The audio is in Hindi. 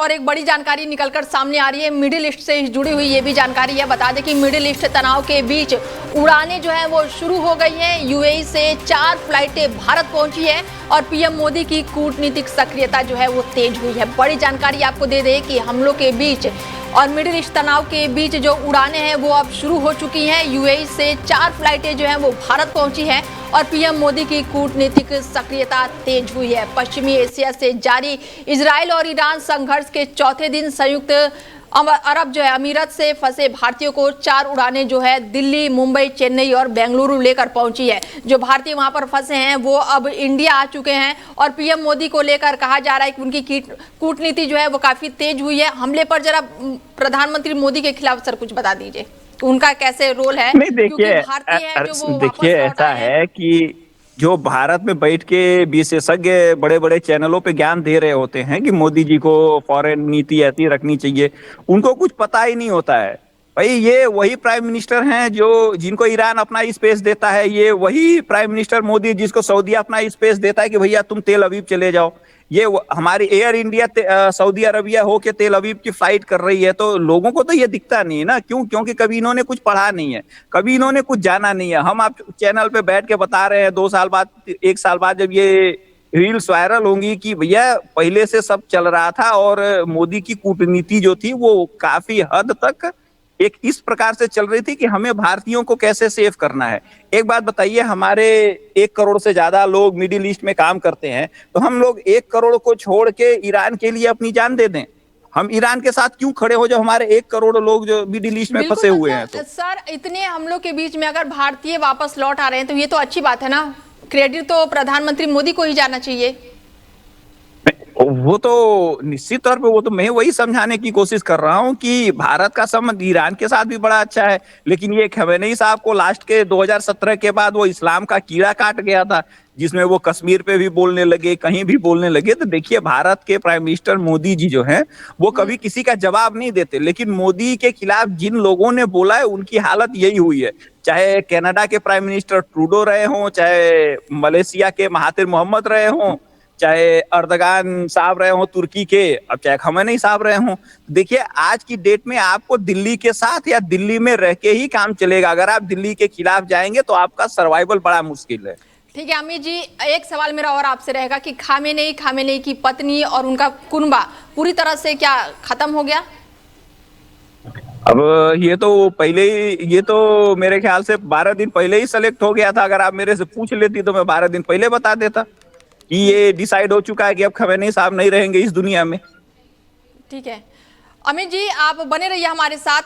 और एक बड़ी जानकारी निकलकर सामने आ रही है, मिडिल ईस्ट से जुड़ी हुई ये भी जानकारी है। बता दें कि मिडिल ईस्ट तनाव के बीच उड़ानें जो है वो शुरू हो गई हैं। यूएई से 4 फ्लाइटें भारत पहुंची है और पीएम मोदी की कूटनीतिक सक्रियता जो है वो तेज हुई है। बड़ी जानकारी आपको दे दें कि हमलों के बीच और मिडिल ईस्ट तनाव के बीच जो उड़ानें हैं वो अब शुरू हो चुकी हैं। यूएई से 4 फ्लाइटें जो हैं वो भारत पहुंची हैं और पीएम मोदी की कूटनीतिक सक्रियता तेज हुई है। पश्चिमी एशिया से जारी इजराइल और ईरान संघर्ष के चौथे दिन संयुक्त अरब जो है अमीरात से फंसे भारतीयों को 4 उड़ानें जो है दिल्ली, मुंबई, चेन्नई और बेंगलुरु लेकर पहुंची है। जो भारतीय वहां पर फंसे हैं वो अब इंडिया आ चुके हैं और पीएम मोदी को लेकर कहा जा रहा है कि उनकी कूटनीति जो है वो काफी तेज हुई है। हमले पर जरा प्रधानमंत्री मोदी के खिलाफ सर कुछ बता दीजिए, उनका कैसे रोल है? नहीं देखिए, देखिए ऐसा है कि जो भारत में बैठ के विशेषज्ञ बड़े बड़े चैनलों पे ज्ञान दे रहे होते हैं कि मोदी जी को फॉरेन नीति ऐसी रखनी चाहिए, उनको कुछ पता ही नहीं होता है। भाई ये वही प्राइम मिनिस्टर हैं जो जिनको ईरान अपना स्पेस देता है, ये वही प्राइम मिनिस्टर मोदी जिसको सऊदी अपना स्पेस देता है कि भैया तुम तेल अवीव चले जाओ। ये हमारी एयर इंडिया सऊदी अरबिया होके तेल अवीव की फ्लाइट कर रही है, तो लोगों को तो ये दिखता नहीं है ना। क्यों? क्योंकि कभी इन्होंने कुछ पढ़ा नहीं है, कभी इन्होंने कुछ जाना नहीं है। हम आप चैनल पे बैठ के बता रहे हैं 2 साल बाद, 1 साल बाद जब ये रील्स वायरल होंगी कि भैया पहले से सब चल रहा था और मोदी की कूटनीति जो थी वो काफी हद तक एक इस प्रकार से चल रही थी कि हमें भारतीयों को कैसे सेव करना है। एक बात बताइए, हमारे 1 करोड़ से ज्यादा लोग मिडिल ईस्ट में काम करते हैं, तो हम लोग 1 करोड़ को छोड़ के ईरान के लिए अपनी जान दे दें? हम ईरान के साथ क्यों खड़े हो जो हमारे 1 करोड़ लोग जो मिडिल ईस्ट में फंसे हुए हैं? तो सर इतने हमलों के बीच में अगर भारतीय वापस लौट आ रहे हैं तो ये तो अच्छी बात है ना। क्रेडिट तो प्रधानमंत्री मोदी को ही जाना चाहिए। वो तो निश्चित तौर पे, वो तो मैं वही समझाने की कोशिश कर रहा हूँ कि भारत का संबंध ईरान के साथ भी बड़ा अच्छा है, लेकिन ये खमेनी साहब को लास्ट के 2017 के बाद वो इस्लाम का कीड़ा काट गया था, जिसमें वो कश्मीर पे भी बोलने लगे, कहीं भी बोलने लगे। तो देखिए, भारत के प्राइम मिनिस्टर मोदी जी जो हैं वो कभी किसी का जवाब नहीं देते, लेकिन मोदी के खिलाफ जिन लोगों ने बोला है उनकी हालत यही हुई है। चाहे कनाडा के प्राइम मिनिस्टर ट्रूडो रहे हों, चाहे मलेशिया के महातिर मोहम्मद रहे हों, चाहे अर्दगान साहब रहे हों तुर्की के, अब चाहे खमेनी साहब रहे हों। देखिए, आज की डेट में आपको दिल्ली के साथ या दिल्ली में रह के ही काम चलेगा। अगर आप दिल्ली के खिलाफ जाएंगे तो आपका सर्वाइवल बड़ा मुश्किल है। ठीक है अमित जी, एक सवाल मेरा और आपसे रहेगा कि खामेनेई की पत्नी और उनका कुनबा पूरी तरह से क्या खत्म हो गया? अब ये तो पहले ही, ये तो मेरे ख्याल से 12 दिन पहले ही सेलेक्ट हो गया था। अगर आप मेरे से पूछ लेती तो मैं 12 दिन पहले बता देता कि ये डिसाइड हो चुका है कि अब खमेनी साहब नहीं रहेंगे इस दुनिया में। ठीक है अमित जी, आप बने रहिए हमारे साथ।